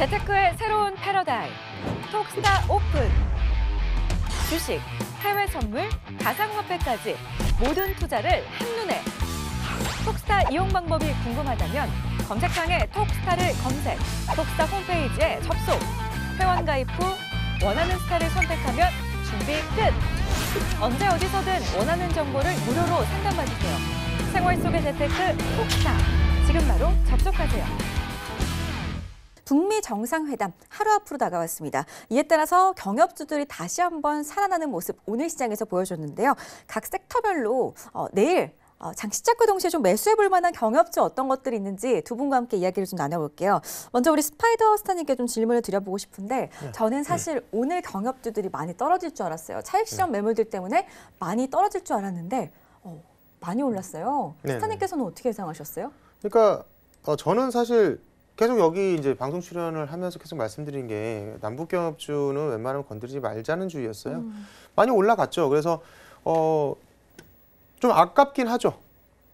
재테크의 새로운 패러다임, 톡스타 오픈. 주식, 해외 선물, 가상화폐까지 모든 투자를 한눈에. 톡스타 이용 방법이 궁금하다면 검색창에 톡스타를 검색, 톡스타 홈페이지에 접속. 회원 가입 후 원하는 스타를 선택하면 준비 끝! 언제 어디서든 원하는 정보를 무료로 상담받으세요. 생활 속의 재테크 톡스타. 지금 바로 접속하세요. 북미 정상회담 하루 앞으로 다가왔습니다. 이에 따라서 경협주들이 다시 한번 살아나는 모습 오늘 시장에서 보여줬는데요. 각 섹터별로 내일 장 시작과 동시에 좀 매수해볼 만한 경협주 어떤 것들이 있는지 두 분과 함께 이야기를 좀 나눠볼게요. 먼저 우리 스파이더 스타님께 좀 질문을 드려보고 싶은데 저는 사실 오늘 경협주들이 많이 떨어질 줄 알았어요. 차익 실현 매물들 때문에 많이 떨어질 줄 알았는데 많이 올랐어요. 스타님께서는 어떻게 예상하셨어요? 그러니까 저는 사실 계속 여기 이제 방송 출연을 하면서 계속 말씀드린 게 남북 경협주는 웬만하면 건드리지 말자는 주의였어요. 많이 올라갔죠. 그래서 좀 아깝긴 하죠.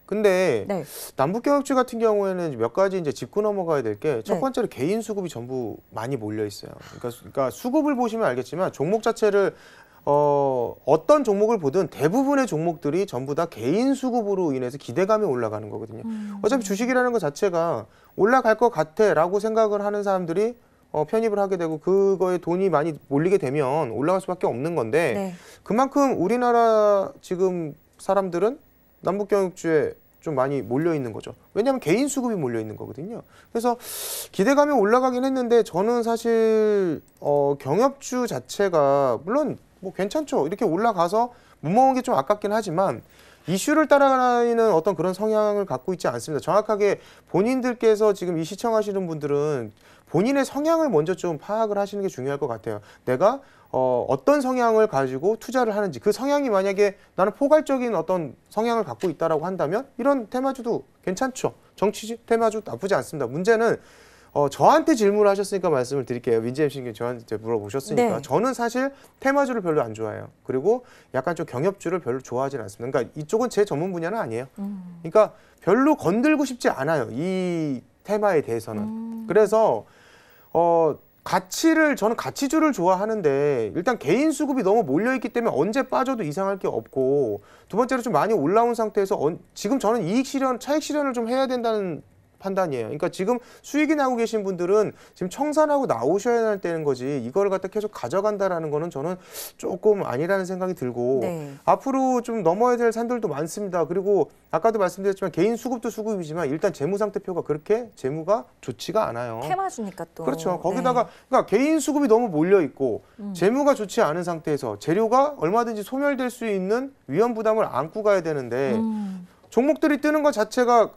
근데 남북 경협주 같은 경우에는 몇 가지 이제 짚고 넘어가야 될 게 첫 번째로 개인 수급이 전부 많이 몰려 있어요. 그러니까 수급을 보시면 알겠지만 종목 자체를 어떤 종목을 보든 대부분의 종목들이 전부 다 개인 수급으로 인해서 기대감이 올라가는 거거든요. 어차피 주식이라는 것 자체가 올라갈 것 같아라고 생각을 하는 사람들이 편입을 하게 되고 그거에 돈이 많이 몰리게 되면 올라갈 수밖에 없는 건데 그만큼 우리나라 지금 사람들은 남북 경협주에 좀 많이 몰려 있는 거죠. 왜냐하면 개인 수급이 몰려 있는 거거든요. 그래서 기대감이 올라가긴 했는데 저는 사실 경협주 자체가 물론 뭐 괜찮죠. 이렇게 올라가서 못 먹은 게 좀 아깝긴 하지만 이슈를 따라가는 어떤 그런 성향을 갖고 있지 않습니다. 정확하게 본인들께서 지금 이 시청하시는 분들은 본인의 성향을 먼저 좀 파악을 하시는 게 중요할 것 같아요. 내가 어떤 성향을 가지고 투자를 하는지, 그 성향이 만약에 나는 포괄적인 어떤 성향을 갖고 있다라고 한다면 이런 테마주도 괜찮죠. 정치 테마주 나쁘지 않습니다. 문제는 저한테 질문을 하셨으니까 말씀을 드릴게요. 민재 MC님 저한테 물어보셨으니까. 저는 사실 테마주를 별로 안 좋아해요. 그리고 약간 좀 경협주를 별로 좋아하진 않습니다. 그러니까 이쪽은 제 전문 분야는 아니에요. 그러니까 별로 건들고 싶지 않아요. 이 테마에 대해서는. 그래서 저는 가치주를 좋아하는데 일단 개인 수급이 너무 몰려있기 때문에 언제 빠져도 이상할 게 없고 두 번째로 좀 많이 올라온 상태에서 지금 저는 차익 실현을 좀 해야 된다는 판단이에요. 그러니까 지금 수익이 나고 계신 분들은 지금 청산하고 나오셔야 되는 거지 이걸 갖다 계속 가져간다라는 거는 저는 조금 아니라는 생각이 들고 앞으로 좀 넘어야 될 산들도 많습니다. 그리고 아까도 말씀드렸지만 개인 수급도 수급이지만 일단 재무 상태표가 그렇게 재무가 좋지가 않아요. 테마주니까 또. 그렇죠. 거기다가 그러니까 개인 수급이 너무 몰려 있고 재무가 좋지 않은 상태에서 재료가 얼마든지 소멸될 수 있는 위험 부담을 안고 가야 되는데 종목들이 뜨는 것 자체가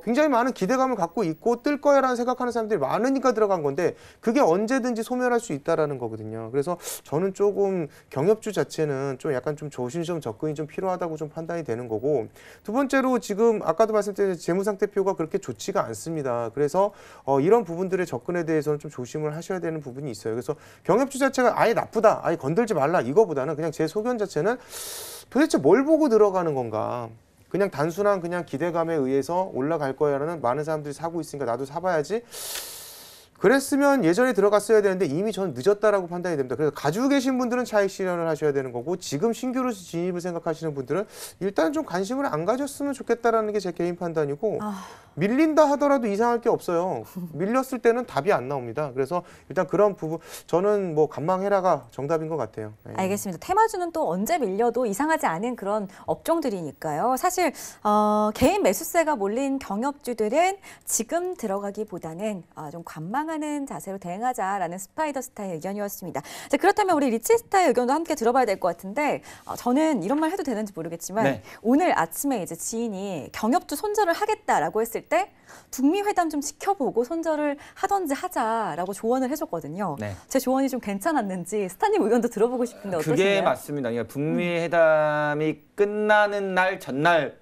굉장히 많은 기대감을 갖고 있고 뜰 거야라는 생각하는 사람들이 많으니까 들어간 건데 그게 언제든지 소멸할 수 있다라는 거거든요. 그래서 저는 조금 경협주 자체는 좀 약간 좀 조심스러운 접근이 좀 필요하다고 좀 판단이 되는 거고 두 번째로 지금 아까도 말씀드린 재무 상태표가 그렇게 좋지가 않습니다. 그래서 이런 부분들의 접근에 대해서는 좀 조심을 하셔야 되는 부분이 있어요. 그래서 경협주 자체가 아예 나쁘다, 아예 건들지 말라 이거보다는 그냥 제 소견 자체는 도대체 뭘 보고 들어가는 건가. 그냥 단순한 그냥 기대감에 의해서 올라갈 거야라는 많은 사람들이 사고 있으니까 나도 사봐야지. 그랬으면 예전에 들어갔어야 되는데 이미 저는 늦었다라고 판단이 됩니다. 그래서 가지고 계신 분들은 차익 실현을 하셔야 되는 거고 지금 신규로 진입을 생각하시는 분들은 일단 좀 관심을 안 가졌으면 좋겠다라는 게 제 개인 판단이고 밀린다 하더라도 이상할 게 없어요. 밀렸을 때는 답이 안 나옵니다. 그래서 일단 그런 부분 저는 뭐 관망해라가 정답인 것 같아요. 알겠습니다. 테마주는 또 언제 밀려도 이상하지 않은 그런 업종들이니까요. 사실 개인 매수세가 몰린 경협주들은 지금 들어가기보다는 좀 관망하는 자세로 대응하자라는 스파이더 스타의 의견이었습니다. 자, 그렇다면 우리 리치 스타의 의견도 함께 들어봐야 될 것 같은데 저는 이런 말 해도 되는지 모르겠지만 오늘 아침에 이제 지인이 경협주 손절을 하겠다라고 했을 때 북미 회담 좀 지켜보고 손절을 하던지 하자라고 조언을 해줬거든요. 제 조언이 좀 괜찮았는지 스타님 의견도 들어보고 싶은데 어떠신가요? 그게 맞습니다. 그러니까 북미 회담이 끝나는 날 전날,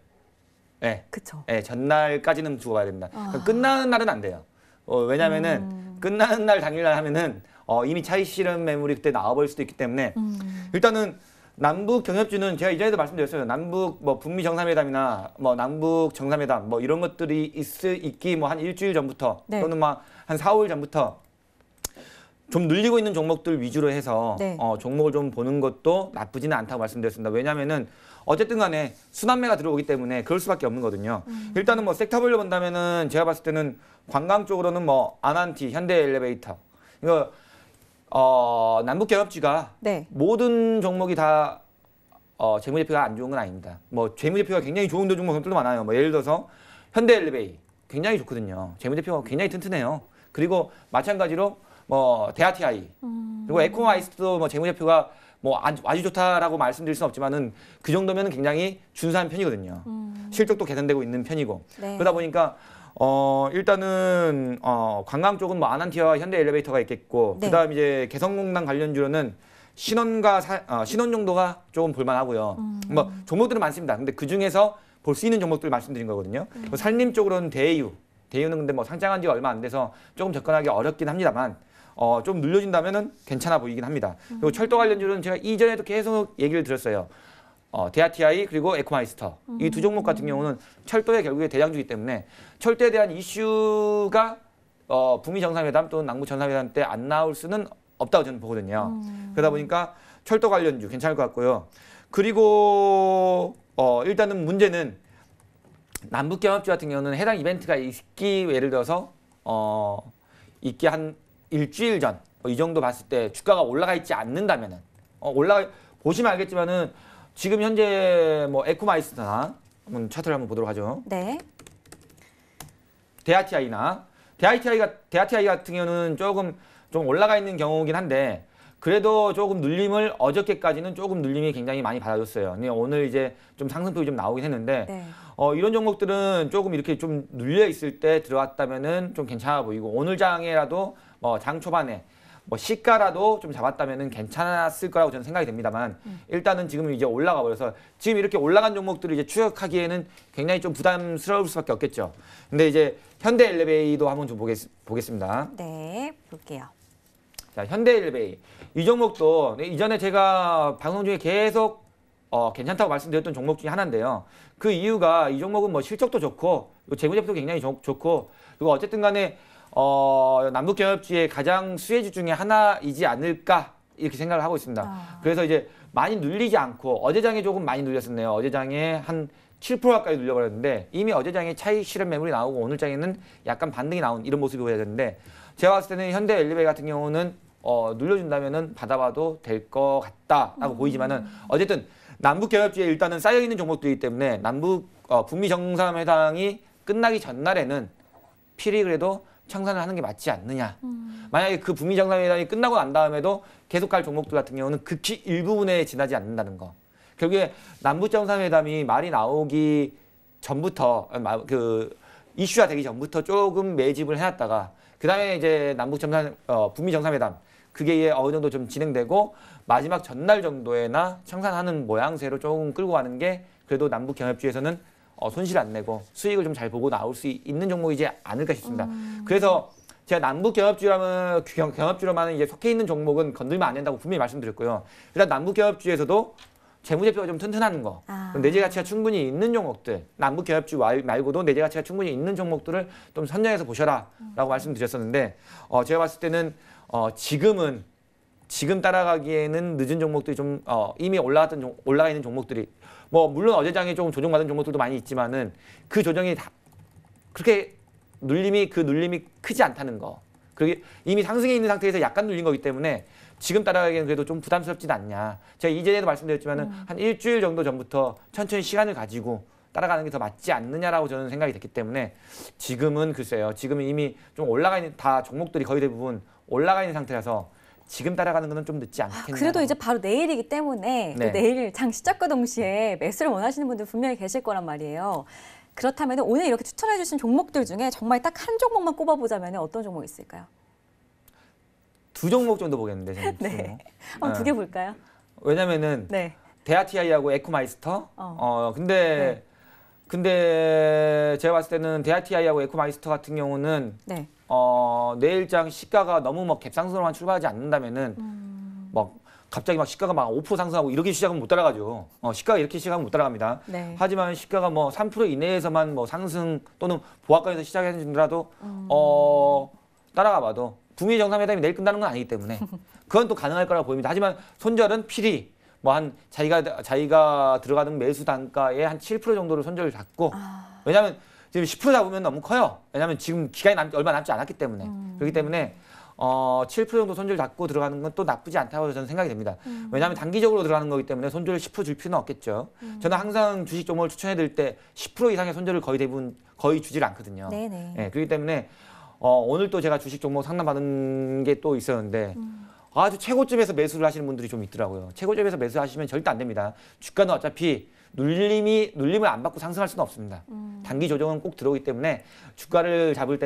그쵸. 전날까지는 두고 봐야 됩니다. 그러니까 끝나는 날은 안 돼요. 왜냐면은 끝나는 날 당일날 하면은 이미 차익 실현 매물이 그때 나와버릴 수도 있기 때문에 일단은 남북 경협주는 제가 이전에도 말씀드렸어요. 남북 뭐 북미 정상회담이나 뭐 남북 정상회담 뭐 이런 것들이 있기 뭐 한 일주일 전부터 또는 막 한 4, 5일 전부터 좀 늘리고 있는 종목들 위주로 해서 네. 종목을 좀 보는 것도 나쁘지는 않다고 말씀드렸습니다. 왜냐하면은 어쨌든 간에 순환매가 들어오기 때문에 그럴 수밖에 없는 거거든요. 일단은 뭐 섹터별로 본다면은 제가 봤을 때는 관광 쪽으로는 뭐 아난티, 현대엘리베이터 이거 남북 경협주가 네. 모든 종목이 다 재무제표가 안 좋은 건 아닙니다. 뭐 재무제표가 굉장히 좋은 종목들도 많아요. 뭐 예를 들어서 현대엘리베이 굉장히 좋거든요. 재무제표가 굉장히 튼튼해요. 그리고 마찬가지로 뭐 데아티아이 그리고 에코마이스트도 뭐 재무제표가 뭐 아주 좋다라고 말씀드릴 수는 없지만은 그 정도면은 굉장히 준수한 편이거든요. 실적도 개선되고 있는 편이고 네. 그러다 보니까 일단은 관광 쪽은 뭐 아난티와 현대엘리베이터가 있겠고 네. 그다음 이제 개성공단 관련주로는 신원과 신원 정도가 조금 볼만하고요. 뭐 종목들은 많습니다. 근데 그 중에서 볼 수 있는 종목들 말씀드린 거거든요. 산림 쪽으로는 대유는 근데 뭐 상장한 지가 얼마 안 돼서 조금 접근하기 어렵긴 합니다만 좀 늘려준다면은 괜찮아 보이긴 합니다. 그리고 철도 관련주는 제가 이전에도 계속 얘기를 드렸어요. 데아티아이 그리고 에코마이스터 이 두 종목 같은 경우는 철도의 결국에 대장주이기 때문에 철도에 대한 이슈가 북미 정상회담 또는 남북 정상회담 때 안 나올 수는 없다고 저는 보거든요. 그러다 보니까 철도 관련주 괜찮을 것 같고요. 그리고 일단은 문제는 남북 경협주 같은 경우는 해당 이벤트가 있기 예를 들어서 있기 한 일주일 전 이 정도 봤을 때 주가가 올라가 있지 않는다면은 보시면 알겠지만은 지금 현재 뭐 에코마이스터나 한번 차트를 한번 보도록 하죠. 네. 데아티아이 같은 경우는 조금 좀 올라가 있는 경우긴 한데 그래도 조금 눌림을 어저께까지는 조금 눌림이 굉장히 많이 받아줬어요. 근데 오늘 이제 좀 상승폭이 좀 나오긴 했는데 네. 이런 종목들은 조금 이렇게 좀 눌려 있을 때 들어왔다면은 좀 괜찮아 보이고 오늘 장에라도 장 초반에 뭐 시가라도 좀 잡았다면은 괜찮았을 거라고 저는 생각이 됩니다만 일단은 지금 이제 올라가 버려서 지금 이렇게 올라간 종목들을 이제 추격하기에는 굉장히 좀 부담스러울 수밖에 없겠죠. 근데 이제 현대엘리베이도 한번 좀 보겠습니다. 네. 볼게요. 자, 현대엘리베이 이 종목도 이전에 제가 방송 중에 계속 괜찮다고 말씀드렸던 종목 중에 하나인데요. 그 이유가 이 종목은 뭐 실적도 좋고 재무제표도 굉장히 좋고 그리고 어쨌든 간에 남북 경협주의 가장 수혜주 중에 하나이지 않을까 이렇게 생각을 하고 있습니다. 그래서 이제 많이 눌리지 않고 어제장에 조금 많이 눌렸었네요. 어제장에 한 7% 가까이 눌려버렸는데 이미 어제장에 차익 실현 매물이 나오고 오늘 장에는 약간 반등이 나온 이런 모습이 보여야 되는데 제가 봤을 때는 현대엘리베이 같은 경우는 눌려준다면은 받아봐도 될 것 같다라고 보이지만은 어쨌든 남북 경협주에 일단은 쌓여 있는 종목들이기 때문에 북미 정상회담이 끝나기 전날에는 필히 그래도 청산을 하는 게 맞지 않느냐. 만약에 그 북미 정상회담이 끝나고 난 다음에도 계속 갈 종목들 같은 경우는 극히 일부분에 지나지 않는다는 거. 결국에 남북 정상회담이 말이 나오기 전부터 이슈화 되기 전부터 조금 매집을 해놨다가 그다음에 이제 북미 정상회담 그게 어느 정도 좀 진행되고 마지막 전날 정도에나 청산하는 모양새로 조금 끌고 가는 게 그래도 남북 경협주에서는 손실 안 내고 수익을 좀 잘 보고 나올 수 있는 종목이지 않을까 싶습니다. 그래서 제가 남북 경협주로만 이제 속해 있는 종목은 건들면 안 된다고 분명히 말씀드렸고요. 일단 남북 경협주에서도 재무제표가 좀 튼튼한 거, 내재 가치가 충분히 있는 종목들, 남북 경협주 말고도 내재 가치가 충분히 있는 종목들을 좀 선정해서 보셔라라고 말씀드렸었는데 제가 봤을 때는 지금 따라가기에는 늦은 종목들이 좀 이미 올라가 있는 종목들이 뭐 물론 어제장에 조금 조정받은 종목들도 많이 있지만은 그 조정이 다 그렇게 눌림이 크지 않다는 거. 그리고 이미 상승해 있는 상태에서 약간 눌린 거기 때문에 지금 따라가기에는 그래도 좀 부담스럽진 않냐. 제가 이전에도 말씀드렸지만은 한 일주일 정도 전부터 천천히 시간을 가지고 따라가는 게 더 맞지 않느냐라고 저는 생각이 됐기 때문에 지금은 글쎄요. 지금은 이미 좀 올라가 있는 다 종목들이 거의 대부분 올라가 있는 상태라서 지금 따라가는 거는 좀 늦지 않겠냐. 그래도 이제 바로 내일이기 때문에 네. 내일 장 시작과 동시에 매수를 원하시는 분들 분명히 계실 거란 말이에요. 그렇다면 오늘 이렇게 추천해 주신 종목들 중에 정말 딱 한 종목만 꼽아보자면 어떤 종목이 있을까요? 두 종목 정도 보겠는데 저는. 네. 한번 두 개 볼까요? 왜냐면은 네. 데아티아이하고 에코마이스터. 근데 제가 봤을 때는 데아티아이하고 에코마이스터 같은 경우는 네. 내일장 시가가 너무 뭐 갭상승으로만 출발하지 않는다면은 막 갑자기 막 시가가 막 5% 상승하고 이렇게 시작하면 못 따라가죠. 시가가 이렇게 시작하면 못 따라갑니다. 네. 하지만 시가가 뭐 3% 이내에서만 뭐 상승 또는 보합권에서 시작해주더라도 따라가봐도 북미 정상회담이 내일 끝나는 건 아니기 때문에 그건 또 가능할 거라고 보입니다. 하지만 손절은 필히 뭐 한 자기가 들어가는 매수 단가의 한 7% 정도를 손절을 잡고 왜냐하면 지금 10% 잡으면 너무 커요. 왜냐하면 지금 기간이 얼마 남지 않았기 때문에 그렇기 때문에 7% 정도 손절 잡고 들어가는 건 또 나쁘지 않다고 저는 생각이 됩니다. 왜냐하면 단기적으로 들어가는 거기 때문에 손절을 10% 줄 필요는 없겠죠. 저는 항상 주식 종목을 추천해 드릴 때 10% 이상의 손절을 거의 주질 않거든요. 네네. 네, 그렇기 때문에 오늘 또 제가 주식 종목 상담받은 게 또 있었는데 아주 최고점에서 매수를 하시는 분들이 좀 있더라고요. 최고점에서 매수하시면 절대 안 됩니다. 주가는 어차피 눌림을 안 받고 상승할 수는 없습니다. 단기 조정은 꼭 들어오기 때문에 주식을 잡을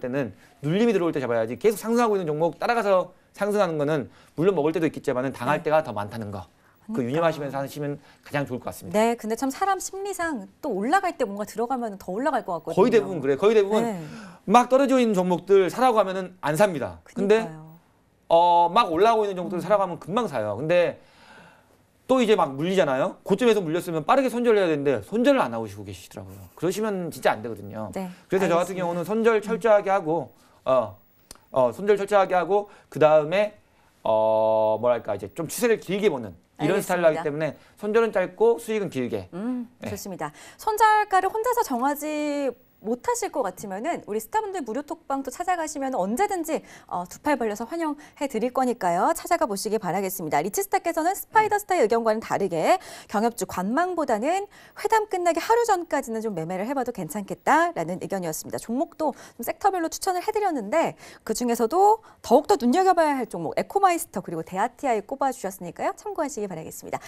때는 눌림이 들어올 때 잡아야지 계속 상승하고 있는 종목 따라가서 상승하는 거는 물론 먹을 때도 있겠지만 당할 때가 더 많다는 거. 그 유념하시면서 하시면 가장 좋을 것 같습니다. 네, 근데 참 사람 심리상 또 올라갈 때 뭔가 들어가면 더 올라갈 것 같거든요. 거의 대부분 그래요. 거의 대부분 네. 막 떨어져 있는 종목들 사라고 하면은 안 삽니다. 근데 그러니까요. 막 올라오고 있는 종목들 사라고 하면 금방 사요. 근데 또 이제 막 물리잖아요. 고점에서 물렸으면 빠르게 손절을 해야 되는데 손절을 안 하시고 계시더라고요. 그러시면 진짜 안 되거든요. 네, 그래서 저 같은 경우는 손절 철저하게 하고 손절 철저하게 하고 그다음에 뭐랄까 이제 좀 추세를 길게 보는 이런 알겠습니다. 스타일을 하기 때문에 손절은 짧고 수익은 길게. 네. 좋습니다. 손절가를 혼자서 정하지 못하실 것 같으면은 우리 스타분들 무료 톡방 또 찾아가시면 언제든지 두 팔 벌려서 환영해 드릴 거니까요. 찾아가 보시기 바라겠습니다. 리치스타께서는 스파이더스타의 의견과는 다르게 경협주 관망보다는 회담 끝나기 하루 전까지는 좀 매매를 해봐도 괜찮겠다라는 의견이었습니다. 종목도 좀 섹터별로 추천을 해드렸는데 그중에서도 더욱더 눈여겨봐야 할 종목 에코마이스터 그리고 대아티아이 꼽아주셨으니까요. 참고하시기 바라겠습니다.